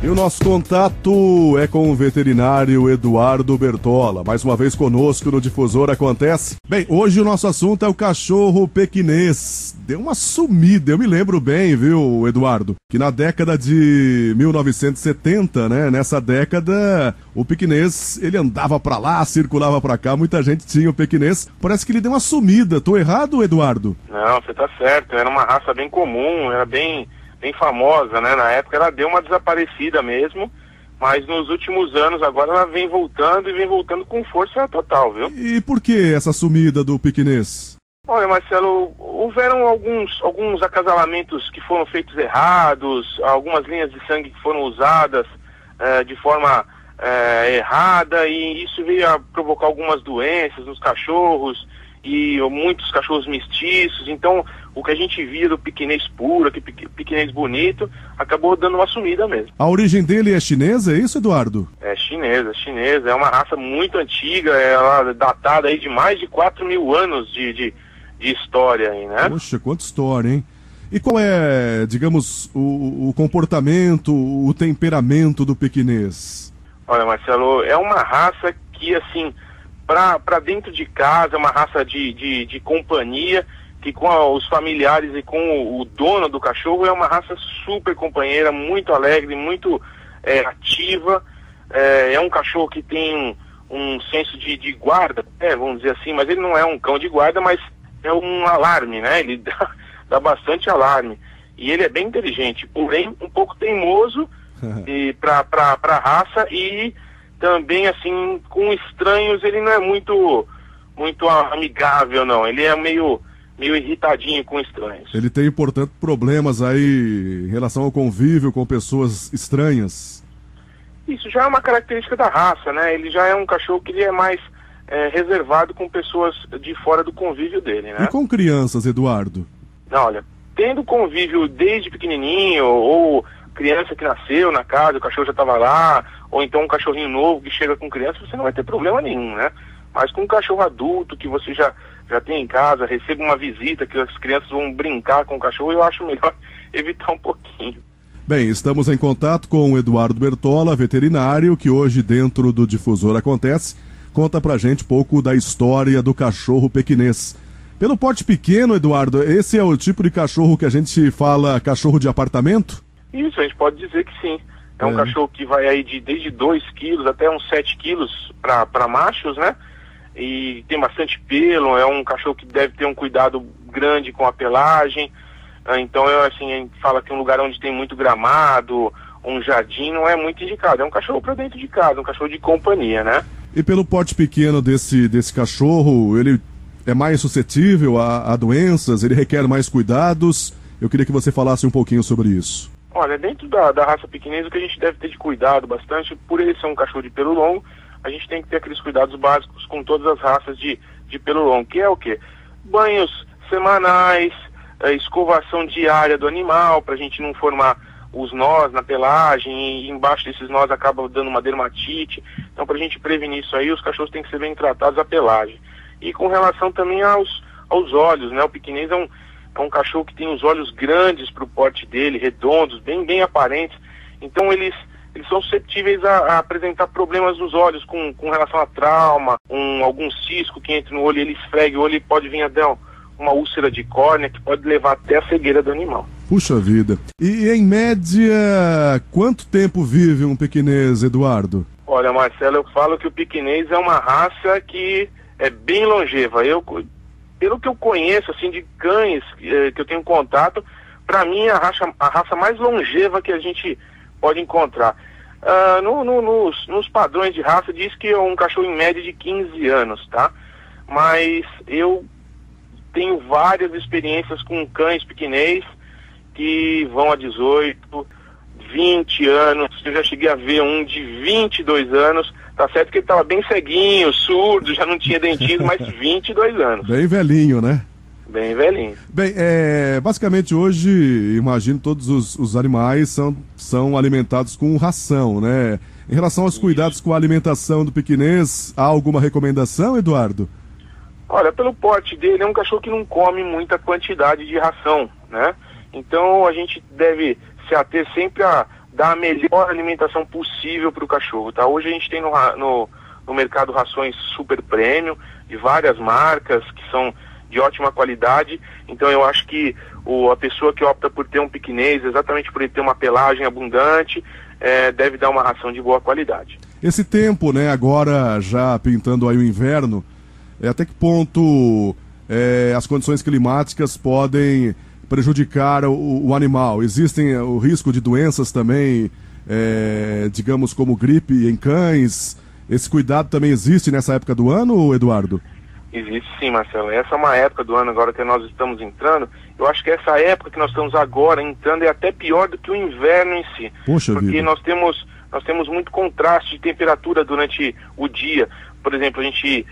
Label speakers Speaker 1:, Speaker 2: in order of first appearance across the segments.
Speaker 1: E o nosso contato é com o veterinário Eduardo Bertola. Mais uma vez conosco no Difusor Acontece. Bem, hoje o nosso assunto é o cachorro pequinês. Deu uma sumida, eu me lembro bem, viu, Eduardo? Que na década de 1970, né? Nessa década, o pequinês, ele andava pra lá, circulava pra cá, muita gente tinha o pequinês. Parece que ele deu uma sumida. Tô errado, Eduardo?
Speaker 2: Não, você tá certo. Era uma raça bem comum, era bem famosa, né? Na época ela deu uma desaparecida mesmo, mas nos últimos anos agora ela vem voltando e vem voltando com força total, viu?
Speaker 1: E por que essa sumida do pequinês?
Speaker 2: Olha, Marcelo, houveram alguns acasalamentos que foram feitos errados, algumas linhas de sangue que foram usadas de forma errada, e isso veio a provocar algumas doenças nos cachorros, e muitos cachorros mestiços. Então o que a gente via do pequinês puro, pequinês bonito, acabou dando uma sumida mesmo.
Speaker 1: A origem dele é chinesa, é isso, Eduardo?
Speaker 2: É chinesa, é uma raça muito antiga, ela é datada aí de mais de 4.000 anos de história aí, né?
Speaker 1: Poxa, quanta história, hein? E qual é, digamos, o comportamento, o temperamento do pequinês?
Speaker 2: Olha, Marcelo, é uma raça que, assim, para dentro de casa, é uma raça de companhia, que com os familiares e com o dono do cachorro é uma raça super companheira, muito alegre, muito ativa. É um cachorro que tem um senso de guarda, vamos dizer assim, mas ele não é um cão de guarda, mas é um alarme, né? Ele dá bastante alarme. E ele é bem inteligente, porém um pouco teimoso para a raça, e também, assim, com estranhos ele não é muito amigável, não. Ele é meio irritadinho com estranhos.
Speaker 1: Ele tem, portanto, problemas aí em relação ao convívio com pessoas estranhas?
Speaker 2: Isso já é uma característica da raça, né? Ele já é um cachorro que ele é mais reservado com pessoas de fora do convívio dele, né?
Speaker 1: E com crianças, Eduardo?
Speaker 2: Não, olha, tendo convívio desde pequenininho, ou criança que nasceu na casa, o cachorro já estava lá, ou então um cachorrinho novo que chega com criança, você não vai ter problema nenhum, né? Mas com um cachorro adulto que você já tem em casa, receba uma visita, que as crianças vão brincar com o cachorro, eu acho melhor evitar um pouquinho.
Speaker 1: Bem, estamos em contato com o Eduardo Bertola, veterinário, que hoje dentro do Difusor Acontece, conta pra gente um pouco da história do cachorro pequinês. Pelo porte pequeno, Eduardo, esse é o tipo de cachorro que a gente fala cachorro de apartamento?
Speaker 2: Isso, a gente pode dizer que sim. É um cachorro que vai aí desde 2 quilos até uns 7 quilos para machos, né? E tem bastante pelo, é um cachorro que deve ter um cuidado grande com a pelagem. Então, assim, a gente fala que um lugar onde tem muito gramado, um jardim, não é muito indicado. É um cachorro para dentro de casa, um cachorro de companhia, né?
Speaker 1: E pelo porte pequeno desse cachorro, ele é mais suscetível a doenças, ele requer mais cuidados? Eu queria que você falasse um pouquinho sobre isso.
Speaker 2: Olha, dentro da raça pequinês, o que a gente deve ter de cuidado bastante, por ele ser um cachorro de pelo longo, a gente tem que ter aqueles cuidados básicos com todas as raças de pelo longo, que é o quê? Banhos semanais, escovação diária do animal, para a gente não formar os nós na pelagem, e embaixo desses nós acaba dando uma dermatite. Então, para a gente prevenir isso aí, os cachorros têm que ser bem tratados a pelagem. E com relação também aos olhos, né? O pequinês é um cachorro que tem os olhos grandes para o porte dele, redondos, bem aparentes. Então eles são suscetíveis a apresentar problemas nos olhos com relação a trauma, algum cisco que entra no olho, ele esfregue o olho e pode vir até uma úlcera de córnea que pode levar até a cegueira do animal.
Speaker 1: Puxa vida. E em média, quanto tempo vive um pequinês, Eduardo?
Speaker 2: Olha, Marcelo, eu falo que o pequinês é uma raça que é bem longeva. Pelo que eu conheço, assim, de cães que eu tenho contato, para mim a raça mais longeva que a gente pode encontrar. Nos padrões de raça diz que é um cachorro em média de 15 anos, tá? Mas eu tenho várias experiências com cães pequinês que vão a 18, 20 anos. Eu já cheguei a ver um de 22 anos. Tá certo que ele estava bem ceguinho, surdo, já não tinha dentismo, mas 22 anos.
Speaker 1: Bem velhinho, né?
Speaker 2: Bem velhinho.
Speaker 1: Bem, basicamente hoje, imagino, todos os animais são alimentados com ração, né? Em relação aos cuidados com a alimentação do pequinês, há alguma recomendação, Eduardo?
Speaker 2: Olha, pelo porte dele, é um cachorro que não come muita quantidade de ração, né? Então a gente deve se ater sempre a dar a melhor alimentação possível para o cachorro, tá? Hoje a gente tem no mercado rações super premium, de várias marcas, que são de ótima qualidade. Então eu acho que a pessoa que opta por ter um piquinês, exatamente por ele ter uma pelagem abundante, deve dar uma ração de boa qualidade.
Speaker 1: Esse tempo, né, agora já pintando aí o inverno, até que ponto as condições climáticas podem prejudicar o animal? Existem o risco de doenças também, digamos, como gripe em cães? Esse cuidado também existe nessa época do ano, Eduardo?
Speaker 2: Existe sim, Marcelo. Essa é uma época do ano agora que nós estamos entrando. Eu acho que essa época que nós estamos agora entrando é até pior do que o inverno em si.
Speaker 1: Poxa
Speaker 2: porque
Speaker 1: vida.
Speaker 2: nós temos muito contraste de temperatura durante o dia. Por exemplo, a gente,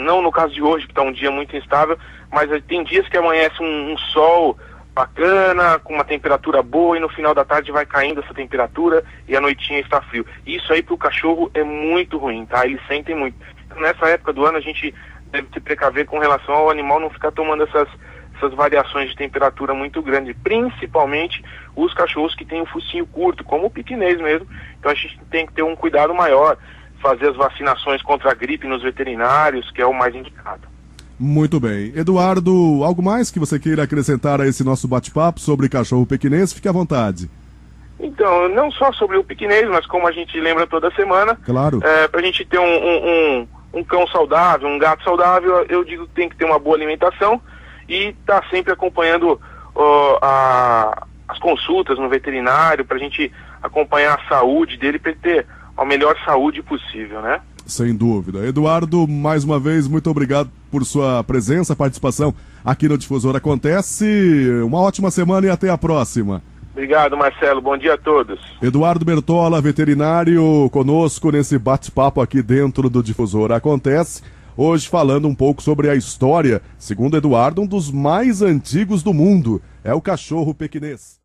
Speaker 2: não no caso de hoje, que está um dia muito instável, mas tem dias que amanhece um sol bacana, com uma temperatura boa, e no final da tarde vai caindo essa temperatura e a noitinha está frio. Isso aí para o cachorro é muito ruim, tá? Eles sentem muito. Então, nessa época do ano a gente deve se precaver com relação ao animal não ficar tomando essas variações de temperatura muito grandes, principalmente os cachorros que têm o focinho curto, como o piquinês mesmo. Então a gente tem que ter um cuidado maior, fazer as vacinações contra a gripe nos veterinários, que é o mais indicado.
Speaker 1: Muito bem. Eduardo, algo mais que você queira acrescentar a esse nosso bate-papo sobre cachorro pequinês? Fique à vontade.
Speaker 2: Então, não só sobre o piquinês, mas como a gente lembra toda semana,
Speaker 1: Claro.
Speaker 2: Para a gente ter um cão saudável, um gato saudável, eu digo que tem que ter uma boa alimentação e estar sempre acompanhando as consultas no veterinário, para a gente acompanhar a saúde dele, para ele ter a melhor saúde possível, né?
Speaker 1: Sem dúvida. Eduardo, mais uma vez, muito obrigado por sua presença, participação aqui no Difusor Acontece. Uma ótima semana e até a próxima.
Speaker 2: Obrigado, Marcelo. Bom dia a todos.
Speaker 1: Eduardo Bertola, veterinário, conosco nesse bate-papo aqui dentro do Difusor Acontece. Hoje falando um pouco sobre a história, segundo Eduardo, um dos mais antigos do mundo. É o cachorro pequinês.